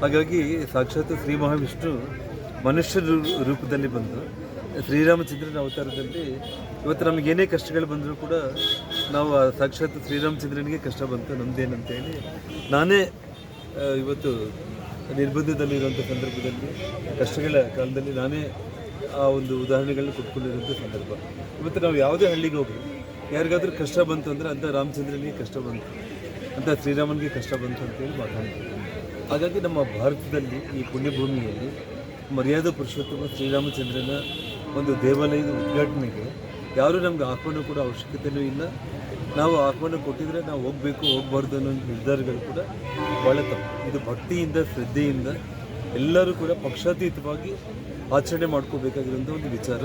ಹಾಗಾಗಿ ಸಾಕ್ಷಾತ್ ಶ್ರೀ ಮಹಾವಿಷ್ಣು ಮನುಷ್ಯ ರೂಪದಲ್ಲಿ ಬಂದು ಶ್ರೀರಾಮಚಂದ್ರನ ಅವತಾರದಲ್ಲಿ ಇವತ್ತು ನಮಗೇನೇ ಕಷ್ಟಗಳು ಬಂದರೂ ಕೂಡ ನಾವು ಆ ಸಾಕ್ಷಾತ್ ಶ್ರೀರಾಮಚಂದ್ರನಿಗೆ ಕಷ್ಟ ಬಂತು ನಮ್ಮದೇನಂತೇಳಿ ನಾನೇ ಇವತ್ತು ನಿರ್ಬಂಧದಲ್ಲಿರುವಂಥ ಸಂದರ್ಭದಲ್ಲಿ, ಕಷ್ಟಗಳ ಕಾಲದಲ್ಲಿ ನಾನೇ ಆ ಒಂದು ಉದಾಹರಣೆಗಳನ್ನ ಕೊಟ್ಕೊಂಡಿರುವಂಥ ಸಂದರ್ಭ. ಇವತ್ತು ನಾವು ಯಾವುದೇ ಹಳ್ಳಿಗೆ ಹೋಗಿ ಯಾರಿಗಾದ್ರೂ ಕಷ್ಟ ಬಂತು ಅಂದರೆ ಅಂತ ರಾಮಚಂದ್ರನಿಗೆ ಕಷ್ಟ ಬಂತು, ಅಂತ ಶ್ರೀರಾಮನಿಗೆ ಕಷ್ಟ ಬಂತು ಅಂತೇಳಿ ಮಾತಾಡ್ತೀವಿ. ಹಾಗಾಗಿ ನಮ್ಮ ಭಾರತದಲ್ಲಿ ಈ ಪುಣ್ಯಭೂಮಿಯಲ್ಲಿ ಮರ್ಯಾದಾ ಪುರುಷೋತ್ತಮ ಶ್ರೀರಾಮಚಂದ್ರನ ಒಂದು ದೇವಾಲಯದ ಉದ್ಘಾಟನೆಗೆ ಯಾರೂ ನಮ್ಗೆ ಆಹ್ವಾನ ಕೂಡ ಅವಶ್ಯಕತೆಯೂ ಇಲ್ಲ. ನಾವು ಆಹ್ವಾನ ಕೊಟ್ಟಿದ್ರೆ ನಾವು ಹೋಗಬೇಕು ಹೋಗಬಾರ್ದು ಅನ್ನೋ ನಿರ್ಧಾರಗಳು ಕೂಡ ಭಾಳ ತಪ್ಪು. ಇದು ಭಕ್ತಿಯಿಂದ, ಶ್ರದ್ಧೆಯಿಂದ ಎಲ್ಲರೂ ಕೂಡ ಪಕ್ಷಾತೀತವಾಗಿ ಆಚರಣೆ ಮಾಡ್ಕೋಬೇಕಾಗಿರುವಂಥ ಒಂದು ವಿಚಾರ.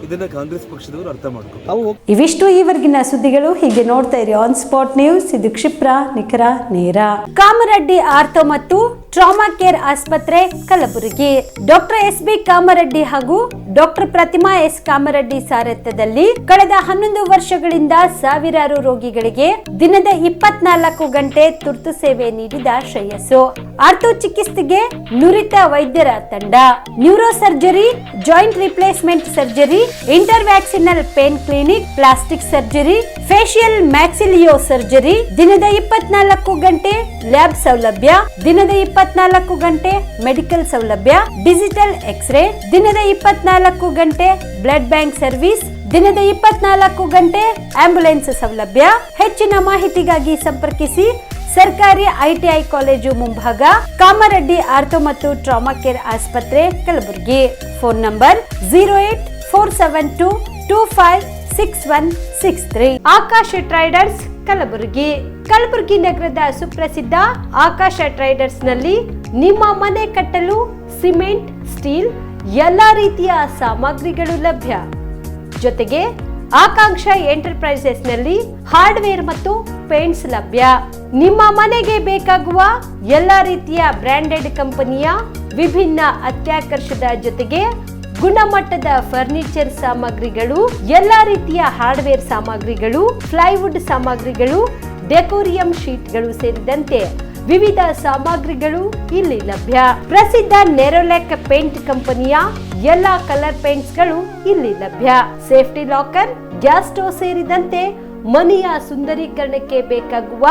ಇದನ್ನು ಕಾಂಗ್ರೆಸ್ ಪಕ್ಷದವರು ಅರ್ಥ ಮಾಡ್ಕೋಬೇಕು. ಇವಿಷ್ಟು ಈವರೆಗಿನ ಸುದ್ದಿಗಳು. ಹೀಗೆ ನೋಡ್ತಾ ಇರಿ ಆನ್ ಸ್ಪಾಟ್ ನ್ಯೂಸ್. ಇದು ಕ್ಷಿಪ್ರ, ನಿಖರ, ನೇರ. ಕಾಮರೆಡ್ಡಿ ಆರ್ಥೋ ಮತ್ತು ಟ್ರಾಮಾ ಕೇರ್ ಆಸ್ಪತ್ರೆ, ಕಲಬುರಗಿ. Doctor S B. ಕಾಮರೆಡ್ಡಿ ಹಾಗೂ ಡಾಕ್ಟರ್ ಪ್ರತಿಮಾ ಎಸ್. ಕಾಮರೆಡ್ಡಿ ಸಾರಥ್ಯದಲ್ಲಿ ಕಳೆದ 11 ವರ್ಷಗಳಿಂದ ಸಾವಿರಾರು ರೋಗಿಗಳಿಗೆ ದಿನದ 24 ಗಂಟೆ ತುರ್ತು ಸೇವೆ ನೀಡಿದ ಶ್ರೇಯಸ್ಸು. ಆರ್ಥೋ ಚಿಕಿತ್ಸೆಗೆ ನುರಿತ ವೈದ್ಯರ ತಂಡ, neuro surgery, joint replacement surgery, interventional pain clinic, plastic surgery, facial maxillo surgery, ದಿನದ 24 ಗಂಟೆ ಲ್ಯಾಬ್ ಸೌಲಭ್ಯ, ದಿನದ 24 ಗಂಟೆ ಮೆಡಿಕಲ್ ಸೌಲಭ್ಯ, ಡಿಜಿಟಲ್ ಎಕ್ಸ್ರೇ, ದಿನದ 24 ಗಂಟೆ ಬ್ಲಡ್ ಬ್ಯಾಂಕ್ ಸರ್ವಿಸ್, ದಿನದ 24 ಗಂಟೆ ಆಂಬ್ಯುಲೆನ್ಸ್ ಸೌಲಭ್ಯ. ಹೆಚ್ಚಿನ ಮಾಹಿತಿಗಾಗಿ ಸಂಪರ್ಕಿಸಿ ಸರ್ಕಾರಿ ಐಟಿಐ ಕಾಲೇಜು ಮುಂಭಾಗ, ಕಾಮರೆಡ್ಡಿ ಆರ್ಥೋ ಮತ್ತು ಟ್ರಾಮಾ ಕೇರ್ ಆಸ್ಪತ್ರೆ, Kalaburagi. Phone number 08472256163. Akash traders Kalaburagi. Kalaburagi ನಗರದ ಸುಪ್ರಸಿದ್ಧ ಆಕಾಶ ಟ್ರೇಡರ್ಸ್ ನಲ್ಲಿ ನಿಮ್ಮ ಮನೆ ಕಟ್ಟಲು ಸಿಮೆಂಟ್, ಸ್ಟೀಲ್ ಎಲ್ಲಾ ರೀತಿಯ ಸಾಮಗ್ರಿಗಳು ಲಭ್ಯ. ಜೊತೆಗೆ ಆಕಾಂಕ್ಷ ಎಂಟರ್ಪ್ರೈಸಸ್ ನಲ್ಲಿ ಹಾರ್ಡ್ವೇರ್ ಮತ್ತು ಪೇಂಟ್ಸ್ ಲಭ್ಯ. ನಿಮ್ಮ ಮನೆಗೆ ಬೇಕಾಗುವ ಎಲ್ಲಾ ರೀತಿಯ ಬ್ರಾಂಡೆಡ್ ಕಂಪನಿಯ ವಿಭಿನ್ನ ಅತ್ಯಾಕರ್ಷದ ಜೊತೆಗೆ ಗುಣಮಟ್ಟದ ಫರ್ನಿಚರ್ ಸಾಮಗ್ರಿಗಳು, ಎಲ್ಲಾ ರೀತಿಯ ಹಾರ್ಡ್ವೇರ್ ಸಾಮಗ್ರಿಗಳು, ಪ್ಲೈವುಡ್ ಸಾಮಗ್ರಿಗಳು, ಡೆಕೋರಿಯಂ ಶೀಟ್ಗಳು ಸೇರಿದಂತೆ ವಿವಿಧ ಸಾಮಗ್ರಿಗಳು ಇಲ್ಲಿ ಲಭ್ಯ. ಪ್ರಸಿದ್ಧ ನೆರೋಲೆಕ್ ಪೇಂಟ್ ಕಂಪನಿಯ ಎಲ್ಲಾ ಕಲರ್ ಪೇಂಟ್ಸ್ ಗಳು ಇಲ್ಲಿ ಲಭ್ಯ. ಸೇಫ್ಟಿ ಲಾಕರ್, ಗ್ಯಾಸ್ ಸ್ಟೋವ್ ಸೇರಿದಂತೆ ಮನೆಯ ಸುಂದರೀಕರಣಕ್ಕೆ ಬೇಕಾಗುವ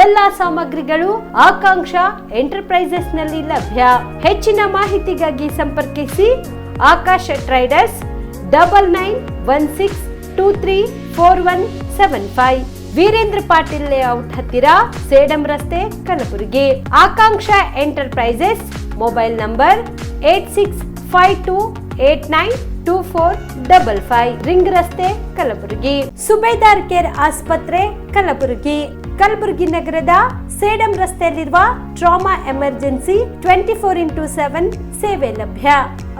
ಎಲ್ಲಾ ಸಾಮಗ್ರಿಗಳು ಆಕಾಂಕ್ಷ ಎಂಟರ್ಪ್ರೈಸಸ್ ನಲ್ಲಿ ಲಭ್ಯ. ಹೆಚ್ಚಿನ ಮಾಹಿತಿಗಾಗಿ ಸಂಪರ್ಕಿಸಿ ಆಕಾಶ ಟ್ರೇಡರ್ಸ್ 9916234175, ವೀರೇಂದ್ರ ಪಾಟೀಲ್ ಲೇಔಟ್ ಹತ್ತಿರ, ಸೇಡಂ ರಸ್ತೆ, ಕಲಬುರಗಿ. ಆಕಾಂಕ್ಷ ಎಂಟರ್ಪ್ರೈಸಸ್ ಮೊಬೈಲ್ ನಂಬರ್ 8652892455, ರಿಂಗ್ ರಸ್ತೆ, ಕಲಬುರಗಿ. ಸುಬೇದಾರ್ ಕೇರ್ ಆಸ್ಪತ್ರೆ, ಕಲಬುರಗಿ. ಕಲಬುರಗಿ ನಗರದ ಸೇಡಂ ರಸ್ತೆಯಲ್ಲಿರುವ ಟ್ರಾಮಾ ಎಮರ್ಜೆನ್ಸಿ 24x7 ಸೇವೆ ಲಭ್ಯ.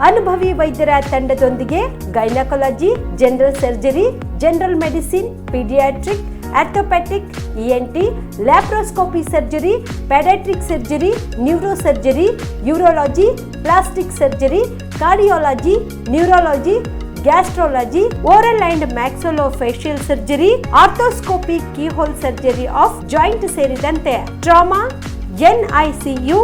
ಅನುಭವಿ ವೈದ್ಯರ ತಂಡದೊಂದಿಗೆ gynaecology, general surgery, general medicine, paediatric, orthopaedic, ENT, laparoscopy surgery, paediatric surgery, neuro surgery, urology, plastic surgery, cardiology, neurology, gastrology, oral and maxillofacial surgery, arthroscopy, keyhole surgery of joint ಸೇರಿದಂತೆ trauma, NICU,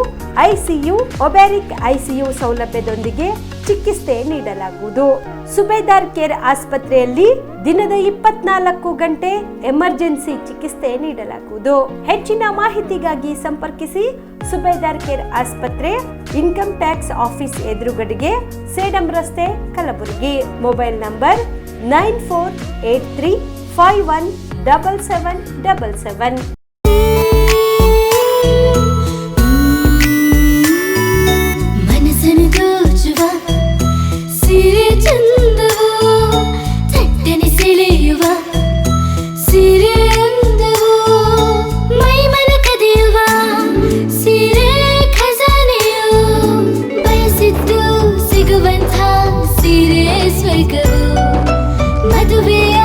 ICU, ಒಬ್ಯಾರಿಕ್ ICU ಸೌಲಭ್ಯದೊಂದಿಗೆ ಚಿಕಿತ್ಸೆ ನೀಡಲಾಗುವುದು. ಸುಬೇದಾರ್ care ಆಸ್ಪತ್ರೆಯಲ್ಲಿ ದಿನದ 24 ಗಂಟೆ emergency ಚಿಕಿತ್ಸೆ ನೀಡಲಾಗುವುದು. ಹೆಚ್ಚಿನ ಮಾಹಿತಿಗಾಗಿ ಸಂಪರ್ಕಿಸಿ ಸುಬೇದಾರ್ ಕೇರ್ ಆಸ್ಪತ್ರೆ, ಇನ್ಕಮ್ ಟ್ಯಾಕ್ಸ್ ಆಫೀಸ್ ಎದುರುಗಡೆಗೆ, ಸೇಡಂ ರಸ್ತೆ, ಕಲಬುರಗಿ. Mobile number 9483517777. ಮದುವೆಯ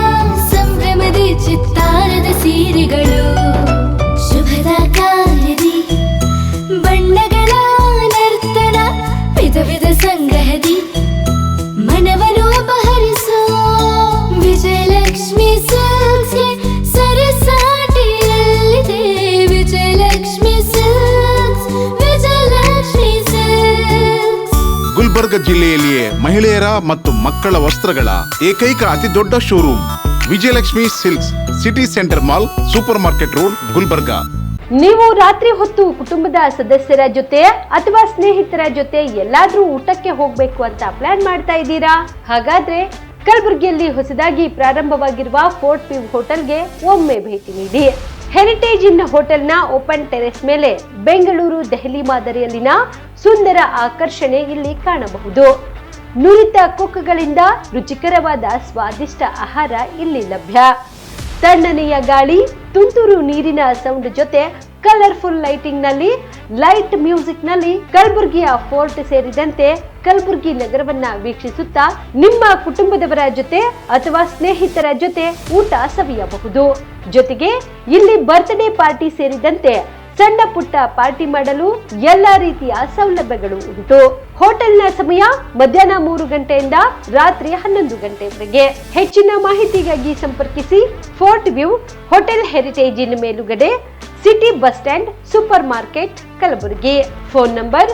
ಸಂಭ್ರಮದ ಚಿತ್ತಾರದ ಸೀರೆಗಳು, ಶುಭದ ಕಾರ್ಯದಿ ಬಣ್ಣಗಳ ನರ್ತನ, ವಿಧ ವಿಧ ಸಂಗ್ರಹದಿ ಮನವನ್ನು ಅಪಹರಿಸೋ ವಿಜಯಲಕ್ಷ್ಮಿ ಸಿಲ್ಕ್ಸ್ ಸರಸಾಟಿಯಲ್ಲಿದೆ. Vijayalakshmi silks, Vijayalakshmi silks. ಗುಲ್ಬರ್ಗ ಜಿಲ್ಲೆಯಲ್ಲಿಯೇ ಮಹಿಳೆಯರ ಮತ್ತು ಮಕ್ಕಳ ವಸ್ತ್ರಗಳ ಏಕೈಕ ಅತಿ ದೊಡ್ಡ showroom Vijayalakshmi silks, city centre mall, super market road, Gulbarga. ನೀವು ರಾತ್ರಿ ಹೊತ್ತು ಕುಟುಂಬದ ಸದಸ್ಯರ ಜೊತೆ ಅಥವಾ ಸ್ನೇಹಿತರ ಜೊತೆ ಎಲ್ಲಾದ್ರೂ ಊಟಕ್ಕೆ ಹೋಗ್ಬೇಕು ಅಂತ ಪ್ಲಾನ್ ಮಾಡ್ತಾ ಇದ್ದೀರಾ? ಹಾಗಾದ್ರೆ ಕಲಬುರಗಿಯಲ್ಲಿ ಹೊಸದಾಗಿ ಪ್ರಾರಂಭವಾಗಿರುವ ಫೋರ್ಟ್ ವ್ಯೂ ಹೋಟೆಲ್ಗೆ ಒಮ್ಮೆ ಭೇಟಿ ನೀಡಿ. ಹೆರಿಟೇಜ್ ಇನ್ ಹೋಟೆಲ್ನ ಓಪನ್ ಟೆರೆಸ್ ಮೇಲೆ ಬೆಂಗಳೂರು, ದೆಹಲಿ ಮಾದರಿಯಲ್ಲಿನ ಸುಂದರ ಆಕರ್ಷಣೆ ಇಲ್ಲಿ ಕಾಣಬಹುದು. ನುರಿತ ಕುಕ್ಗಳಿಂದ ರುಚಿಕರವಾದ ಸ್ವಾದಿಷ್ಟ ಆಹಾರ ಇಲ್ಲಿ ಲಭ್ಯ. ತಣ್ಣನೆಯ ಗಾಳಿ, ತುಂತುರು ನೀರಿನ ಸೌಂಡ್ ಜೊತೆ ಕಲರ್ಫುಲ್ ಲೈಟಿಂಗ್ ನಲ್ಲಿ, ಲೈಟ್ ಮ್ಯೂಸಿಕ್ ನಲ್ಲಿ ಕಲಬುರಗಿಯ ಫೋರ್ಟ್ ಸೇರಿದಂತೆ ಕಲಬುರಗಿ ನಗರವನ್ನ ವೀಕ್ಷಿಸುತ್ತಾ ನಿಮ್ಮ ಕುಟುಂಬದವರ ಜೊತೆ ಅಥವಾ ಸ್ನೇಹಿತರ ಜೊತೆ ಊಟ ಸವಿಯಬಹುದು. ಜೊತೆಗೆ ಇಲ್ಲಿ ಬರ್ತ್ಡೇ ಪಾರ್ಟಿ ಸೇರಿದಂತೆ ಸಣ್ಣ ಪುಟ್ಟ ಪಾರ್ಟಿ ಮಾಡಲು ಎಲ್ಲಾ ರೀತಿಯ ಸೌಲಭ್ಯಗಳು ಉಂಟು. ಹೋಟೆಲ್ನ ಸಮಯ ಮಧ್ಯಾಹ್ನ 3 ಗಂಟೆಯಿಂದ ರಾತ್ರಿ 11 ಗಂಟೆವರೆಗೆ. ಹೆಚ್ಚಿನ ಮಾಹಿತಿಗಾಗಿ ಸಂಪರ್ಕಿಸಿ ಫೋರ್ಟ್ ವ್ಯೂ ಹೋಟೆಲ್, ಹೆರಿಟೇಜ್ ಇನ್ ಮೇಲುಗಡೆ, city bus stand, super market, Kalaburagi. Phone number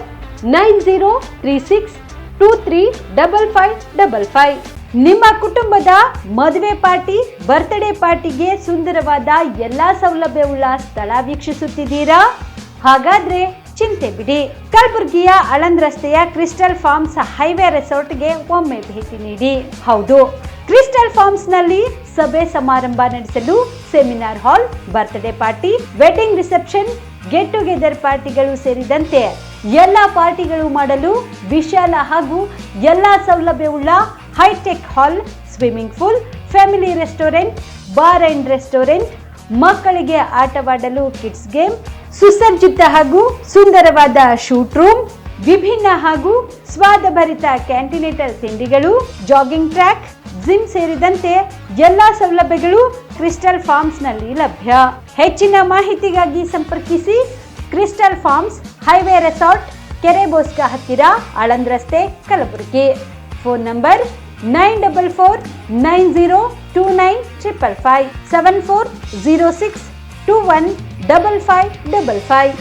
9036235555. ನಿಮ್ಮ ಕುಟುಂಬದ ಮದುವೆ ಪಾರ್ಟಿ, ಬರ್ತ್ಡೇ ಪಾರ್ಟಿಗೆ ಸುಂದರವಾದ ಎಲ್ಲಾ ಸೌಲಭ್ಯವುಳ್ಳ ಸ್ಥಳ ವೀಕ್ಷಿಸುತ್ತಿದ್ದೀರಾ? ಹಾಗಾದ್ರೆ ಚಿಂತೆ ಬಿಡಿ. ಕಲಬುರಗಿಯ ಆಳಂದ್ ರಸ್ತೆಯ ಕ್ರಿಸ್ಟಲ್ ಫಾರ್ಮ್ಸ್ ಹೈವೇ ರೆಸಾರ್ಟ್ಗೆ ಒಮ್ಮೆ ಭೇಟಿ ನೀಡಿ. ಹೌದು, ಕ್ರಿಸ್ಟಲ್ ಫಾರ್ಮ್ಸ್ ನಲ್ಲಿ ಸಭೆ ಸಮಾರಂಭ ನಡೆಸಲು seminar hall, birthday party, wedding reception, get together ಪಾರ್ಟಿಗಳು ಸೇರಿದಂತೆ ಎಲ್ಲ ಪಾರ್ಟಿಗಳು ಮಾಡಲು ವಿಶಾಲ ಹಾಗೂ ಎಲ್ಲ ಸೌಲಭ್ಯವುಳ್ಳ hitech hall, swimming pool, family restaurant, bar and restaurant, ಮಕ್ಕಳಿಗೆ ಆಟವಾಡಲು ಕಿಡ್ಸ್ ಗೇಮ್, ಸುಸಜ್ಜಿತ ಹಾಗೂ ಸುಂದರವಾದ ಶೂಟ್ ರೂಮ್, ವಿಭಿನ್ನ ಹಾಗೂ ಸ್ವಾದಭರಿತ ಕ್ಯಾಂಟಿನೇಟರ್ ತಿಂಡಿಗಳು, ಜಾಗಿಂಗ್ ಟ್ರ್ಯಾಕ್, ಜಿಮ್ ಸೇರಿದಂತೆ ಎಲ್ಲಾ ಸೌಲಭ್ಯಗಳು ಕ್ರಿಸ್ಟಲ್ ಫಾರ್ಮ್ಸ್ ನಲ್ಲಿ ಲಭ್ಯ. ಹೆಚ್ಚಿನ ಮಾಹಿತಿಗಾಗಿ ಸಂಪರ್ಕಿಸಿ ಕ್ರಿಸ್ಟಲ್ ಫಾರ್ಮ್ಸ್ ಹೈವೇ ರೆಸಾರ್ಟ್, ಕೆರೆಬೋಸ್ಕ ಹತ್ತಿರ, ಆಳಂದ್ ರಸ್ತೆ, ಕಲಬುರಗಿ. Phone number 9490295555 7406215555.